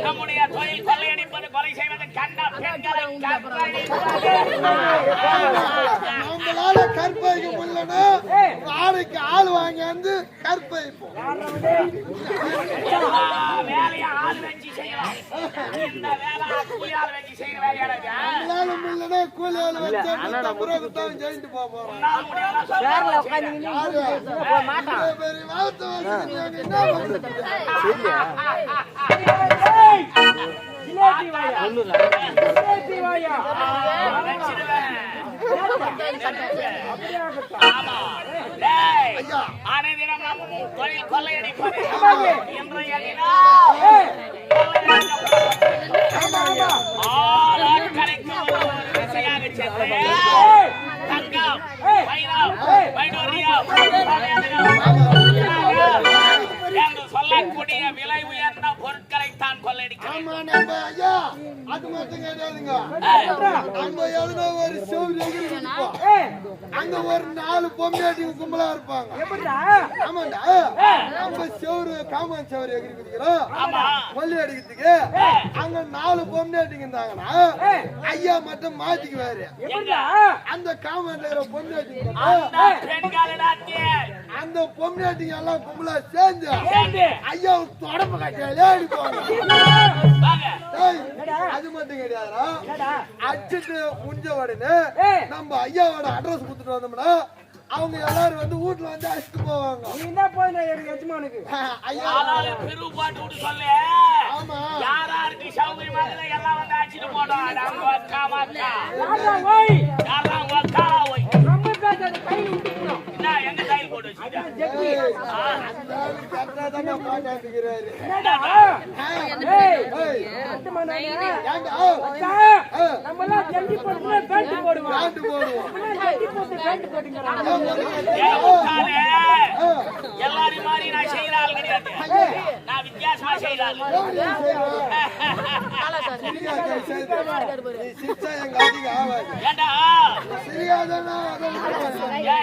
நம்முடைய தொழில் கொள்ளையடிப்பது கொலை செய்வது கண்ணா பெண்களை நம்மளால கற்பழிக்க முடியலன்னா ஆளுக்கு ஆள் வாங்கி வந்து கற்பழிப்போம். வேலையை ஆள் வச்சு செய்யலாம். இந்த வேலை கூலி ஆள் வச்சு செய்யற வேலையானது. நம்மளால முடியலன்னா கூலி ஆள் வச்சு புறகுத்தான் ஜெயிட்டு போறோம். பெரிய வார்த்தை தொழில் கொள்ளையடிப்பது இன்றைய தங்கம் என்று சொல்லக்கூடிய விலை உயர்ந்த பொருட்களை தான் கொள்ளையடிக்கிறேன். அது மட்டும் கிடையாதுங்க. அங்க எதுனா ஒரு செவ்வறு எகிரிப்போம். அங்க ஒரு 4 பொம்மையாட்டிங்க கும்பலா இருப்பாங்க. ஆமாண்டா, நம்ம செவ்வறு காமன் செவ்வறு எகிரி குதிக்கிறோம் கொள்ளை அடிக்கிறதுக்கு. அங்க 4 பொம்மையாட்டிங்க இருந்தாங்கன்னா ஐயா மட்டும் மாட்டிக்குவாரு. அந்த காமன்ல இருக்கிற பொம்மையாட்டிங்க அந்த பொம்மையாட்டிங்க எல்லாம் கும்பலா சேர்ந்து ஐயா தொடப்பு கட்டியாலே அடிப்பாங்க. அது மட்டும் கிடையாதுடா, அடிச்சுட்டு முடிஞ்ச உடனே நம்ம ஐயாவோட அட்ரஸ் கொடுத்துட்டு வந்தோம்னா அவங்க எல்லாரும் வந்து வீட்டுல வந்து அடிச்சுட்டு போவாங்க. நீ என்ன போயில எனக்கு எஜமானுக்கு ஐயா பெரு பாட்டு விட்டு சொல்லு. ஆமா, யாராருக்கு சௌகரியமாக எல்லாம் வந்து அடிச்சுட்டு போட்டோம். நாங்க அக்கா மக்கா யாரெல்லாம் அக்கா ஓய் நம்ம காசு கையில் விட்டுக்கணும். என்ன எங்க கையில் போட்டு வச்சுக்கிட்டா கரெக்டாக பாட்டாட்டுக்கிறாரு. நம்மளாம் ஜல்தி போட்டு பேண்ட் போடுவோம். எல்லாரும் மாதிரி நான் செய்யற ஆள் கிடையாது. நான் வித்தியாசமா செய்யற ஆள். ஏண்டா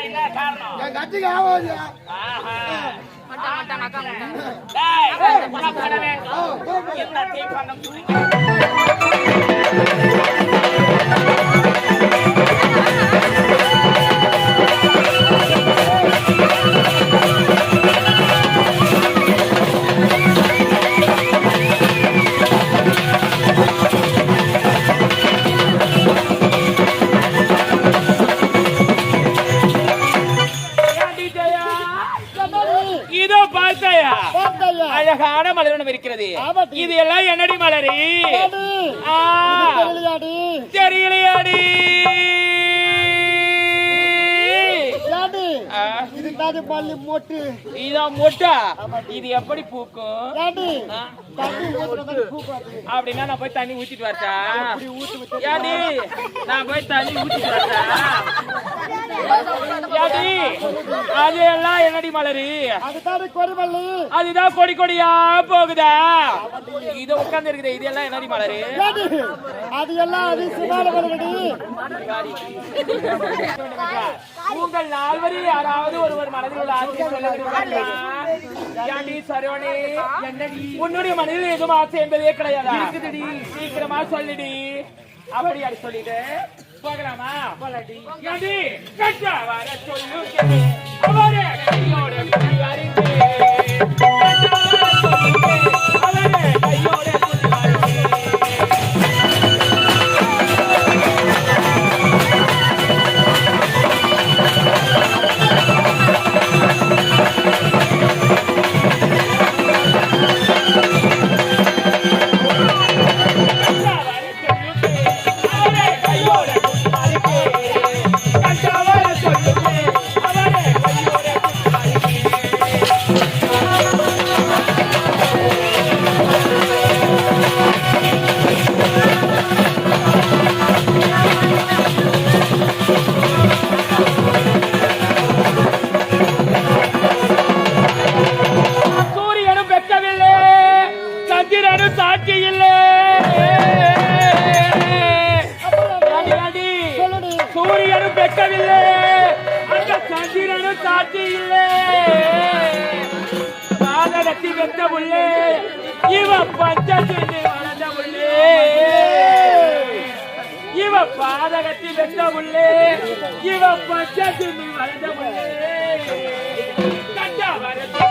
என்ன காரணம்? கட்டிக்கு ஆவாது. என்னத்தை பண்ண அழகான மலர் இருக்கிறது. இது எல்லாம் என்னடி மலரி? தெரியலையாடி. வள்ளி மொட்டு. இதான் மொட்டா? இது எப்படி பூக்கும்? ஏண்டி தண்ணி ஊத்துறது பூக்காது. அப்படின்னா நான் போய் தண்ணி ஊத்திட்டு வரட்டா? ஏடி நான் போய் தண்ணி ஊத்திட்டு வரட்டா? ஏடி அது எல்லாம் என்னடி மலரு? அதுதான் கொடிவள்ளி. அதுதான் கொடி கொடியா போகுதா? இது உட்கார்ந்து இருக்குது. இது எல்லாம் என்னடி மலரு? அது எல்லாம் அது சிவால மலரடி. உங்கள் நால்வரில் யாராவது ஒருவர் மனதில் உள்ள ஆசையை சொல்ல விரும்புகிறீர்களா? ஏண்டி சரவணே, உன்னுடைய மனதில் எதுவும் ஆசை என்பதே கிடையாதா? சீக்கிரமா சொல்லிடி. அப்படி அது சொல்லிட்டு போகலாமா? ஏண்டி கட்ட வர சொல்லுங்க அவரே கையோட புடி அறிந்து கட்ட வர சொல்லுங்க அவரே கையோட புடி அறிந்து பாதகத்தி வெட்ட உள்ளே இவ பச்சை வளர்ந்த உள்ளே கட்டா வரது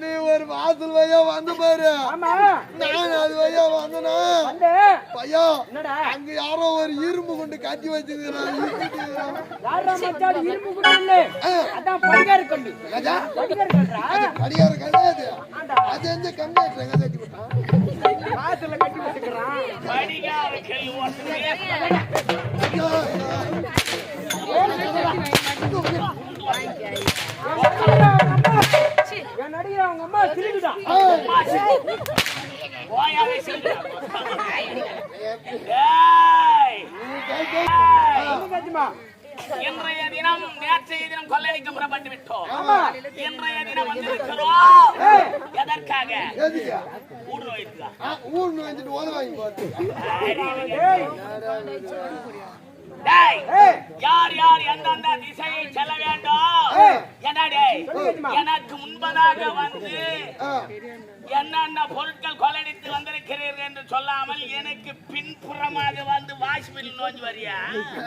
நீ ஒரு வாசல் வழியா வந்து பாரு. நான் அது வழியா வந்தனா பையா அங்க யாரோ ஒரு இரும்பு கொண்டு கட்டி வச்சிருக்கிறான். கடிகார கிடையாது. அது எந்த கம்மியாட்டுறாங்க கட்டி விட்டான். வாசல்ல கட்டி வச்சுக்கிறான். நடிகர் அவங்க அம்மா திரும்பிட்டா. இன்றைய தினம் நேற்றைய தினம் கொள்ளையடிக்கப்பட்டு விட்டோம். இன்றைய தினம் வந்திருக்கிறோம். எதற்காக? ஊர் நோய்க்கு ஓத வாங்கி போட்டு யார் யார் எந்தெந்த திசையை செல்ல வேண்டும்? எனக்கு முன்பதாக வந்து என்னென்ன பொருட்கள் கொள்ளடித்து வந்திருக்கிறீர்கள் என்று சொல்லாமல் எனக்கு பின்புறமாக வந்து வாஷ்பிடி நோக்கி வரியா?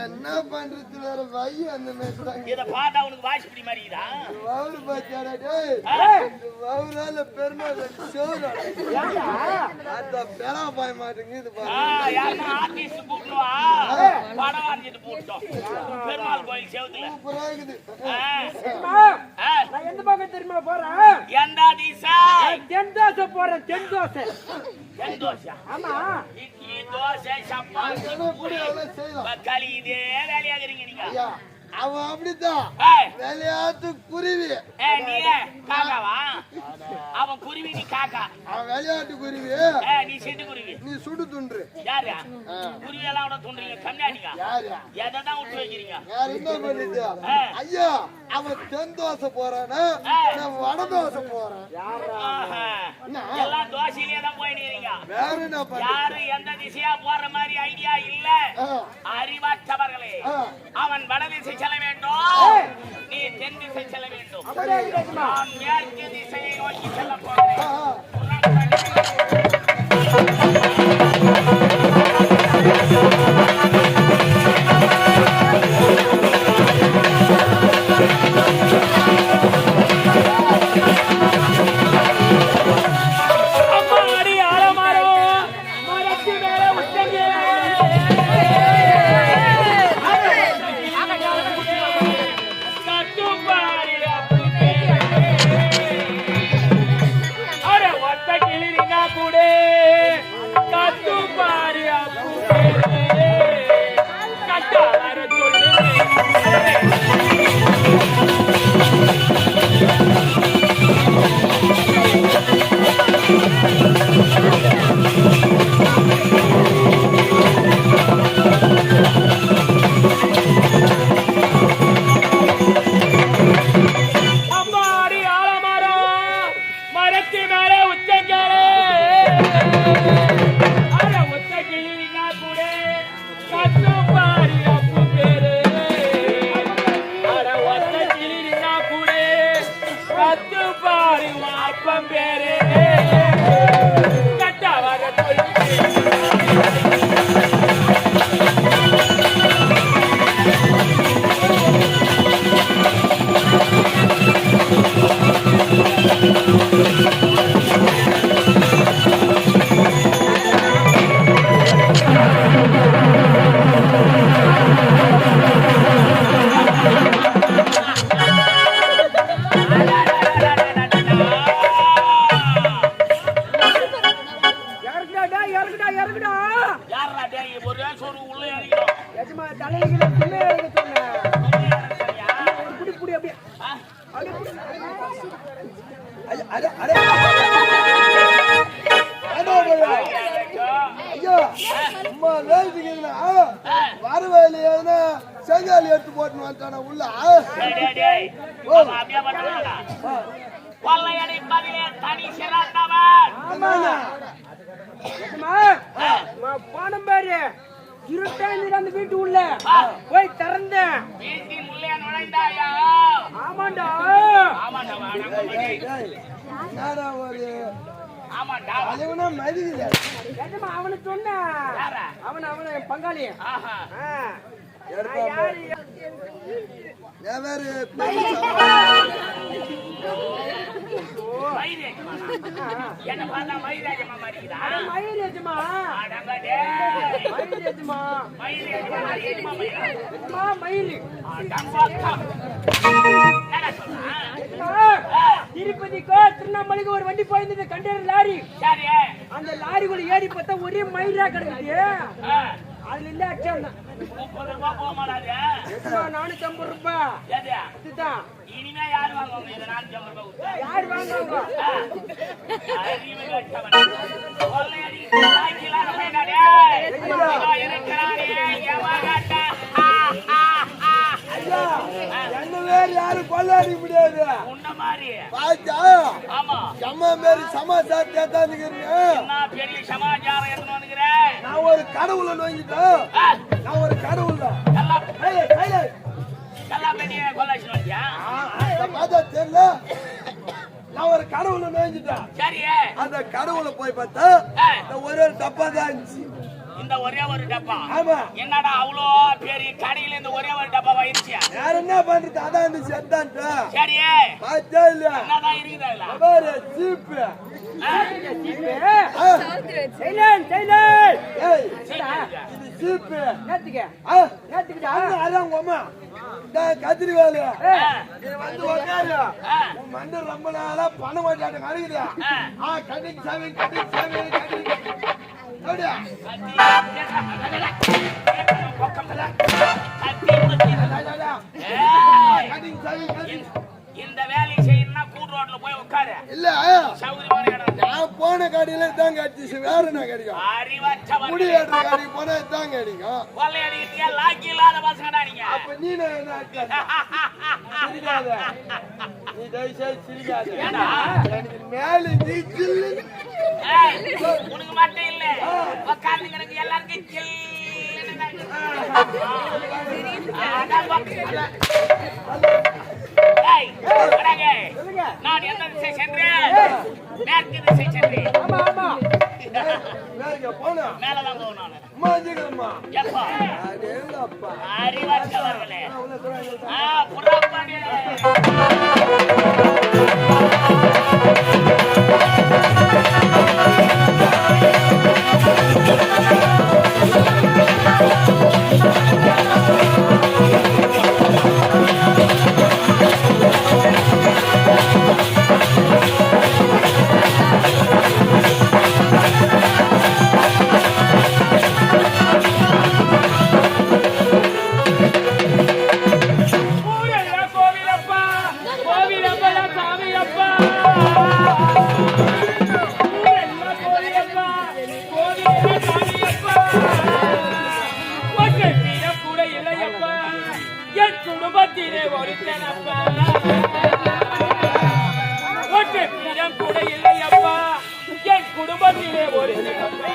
என்ன பண்றது வேற வழி அந்த மாதிரி. இத பார்த்தா உனக்கு வாஷ்பிடி மாதிரிதா? வவுறு பாச்சாடா டேய். வவுறால பெருமாள் சோறா. அத பெரா பாய் மாட்டேங்குது பாரு. யாரா ஆர்டிஸ்ட் கூப்பிடுவா. படம் வரைஞ்சிட்டு போட்டோம். பெருமாள் கோயில் சேவத்துல. சூப்பரா இருக்குது. நான் எந்த பக்கம் தெரியுமா போறேன்? எந்த திசை? தென்தோசை போறேன். தென்தோசை. தென்தோசை? ஆமா. இட்லி தோசை சப்பாத்தி களி இதே வேலையாகிறீங்க நீங்க. அவன் அப்படித்தான் விளையாட்டு குருவி. நீ காக்காவா? அவன் குருவி, நீ காக்கா. அவன் விளையாட்டு குருவி, நீ செட்டு குருவி. நீ சுடு துண்டு. யாரு குருவி எல்லாம் விட துண்டுறீங்க? கம்மியாடிங்க. எதான் விட்டு வைக்கிறீங்க? யார் என்ன பண்ணிட்டு? ஐயா அவன் தென் தோசை போறானா, நான் வட தோசை போறேன். எல்லாம் தோசையிலே தான் போயிடுறீங்க. வேற என்ன பண்ண? யாரு எந்த திசையா போற மாதிரி ஐடியா இல்ல. அறிவாற்றவர்களே, அவன் வட திசை செல்ல வேண்டும், நீ தென் திசை செல்ல வேண்டும். நான் மேற்கு திசையை நோக்கி செல்ல போகிறேன். அம்மாடி ஆலமரம் மரத்து மேல உச்சங்கே கட்டுப்பாடி அப்பே அட ஒத்த கிளினா கூட கட்டுப்பாடி அப்பே கட்டார சொல்லு அம்மாடி ஆலமரம் மரத்து மேல உச்சங்களே அட ஒத்த கிளினா கூட கட்டுப்பாடி அப்பு பேரு அட ஒத்த கிளினா கூட கட்டுப்பாடி அப்பம் பேரு கட்டாவாக சொல்லு இறங்குடா யாரா டேய் ஒரே சோறு உள்ள இறங்கிடும் எஜமா தலையில பிள்ளை இறங்க சொன்னேன் புடி புடி அப்படியே ஐயா அம்மா வேலைக்குங்களா வரவேலி எதுனா செங்காலி எடுத்து போட்டுன்னு வந்துட்டான உள்ள டேய் டேய் ஆமா அப்படியே பண்ணாடா கொள்ளையடி பதிலே தனி சிறந்தவன் ஆமாண்ணா எஜமா போனம் பாரு இருட்டாந்து அந்த வீட்டு உள்ள போய் திறந்தேன் வீட்டின் உள்ளே நுழைந்தாயா ஆமாண்டா ஆமாடா வாடா நானா ஒரு ஆமாடா அதுனா மதியில எஜமா அவனை சொன்ன யாரா அவன பங்காளி ஆஹா யாரு வேறு என்ன பார்த்தா மயிராஜமா மாறிக்குதா மயில் எஜமா அடங்க டேய் மயில் எஜமா மயிராஜமா மாறிக்குமா மயிரா எஜமா மயில் அடங்க என்ன சொல்றா திருப்பதிக்கோ திருவண்ணாமலைக்கு ஒரு வண்டி போயிருந்தது கண்டெய்னர் லாரி சரி அந்த லாரிக்குள்ள ஏறி பார்த்தா ஒரே மயிலா கிடக்குது அதுல இல்ல அச்சம் 30 ரூபாய் போக மாட்டாது 450 ரூபாய் எது இதுதான் இனிமே யாரு வாங்குவாங்க இதை 450 ரூபாய் கொடுத்தா யார் வாங்குவாங்க அறிவு கட்டவன் கொள்ளையடி சாய்க்கிலான பையனாடே இதோ இருக்கிறானே எவகாட்ட ஐயா என்ன வேறு யாரும் கொள்ளாடி முடியாது உன்ன மாதிரி பாத்தா ஆமா அம்மா மாரி சமாச்சாரத்தை தான் நிக்கிறீங்க நான் பெரிய சமாச்சாரம் எடுத்து வந்துக்கிறேன் நான் ஒரு கடவுளை நோங்கிட்டேன் நான் ஒரு கடவுள் தான் எல்லாம் பெரிய கொள்ளாச்சு வந்தியா பார்த்தா தெரியல நான் ஒரு கடவுளை நோங்கிட்டேன் சரி அந்த கடவுளை போய் பார்த்தா இந்த ஒரு டப்பா தான் இருந்துச்சு இந்த ஒரே ஒரு டப்பா ஆமா என்னடா அவ்வளோ பெரிய கடையில இந்த ஒரே ஒரு டப்பா ஆயிடுச்சு வேற என்ன பண்றது அதான் இருந்துச்சு எத்தான்ட்டு சரி பார்த்தா இல்லையா என்னதான் இருக்குதா இல்ல பாரு ஜீப்பு சைலன் சைலன் ஏய் இது ஜீப்பு நேத்துக்கு நேத்துக்குடா அதான் உங்க அம்மா கத்திரிவாளு இது வந்து உட்காரு உன் மண்டு ரொம்ப நாளா பண்ண மாட்டாங்க அழுகுதா கட்டிக்கு சாமி கட்டிக்கு சாமி கட்டிக்கு அப்படியா கட்டிக்கு சாமி கட்டிக்கு இந்த வேலையை செய்யணும்னா கூட்டு ரோட்ல போய் உட்காரு இல்ல சௌகரியமான இடம் நான் போன கடையில தான் கட்டிச்சு வேற என்ன கிடைக்கும் அறிவற்றவன் முடி வெட்டுற கடைக்கு போனா தான் கிடைக்கும் கொள்ளையடிக்கிறியா லாக்கி இல்லாத பசங்கடா நீங்க அப்ப நீ என்ன சிரிக்காத நீ தயவுசெய்து சிரிக்காத ஏண்டா? எனக்கு மேல நீ சில்லு ஏய், உனக்கு மட்டும் இல்ல உட்கார்ந்து கிடக்கு எல்லாருக்கும் சில்லுன்னு தான் இருக்கு. அதான் ஏய் நான் எந்த திசை சென்றேன்? மேற்கு திசை சென்றேன். ஆமா ஆமா மேலதான் போகணும் நானு. மாஞ்சிகம்மா எப்பா அடேங்கப்பா அறிவாற்றவர்களே புறாப்பாடி குடும்பத்திலே ஒருத்தனப்பா ஒற்றை பீடம் கூட இல்லையப்பா என் குடும்பத்திலே ஒருத்தனப்பா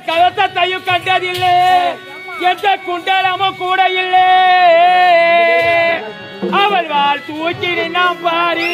கவசத்தையும் கண்டதில்லை எந்த குண்டலமும் கூட இல்லை அவள் வாழ் தூக்கி நாம் பாரி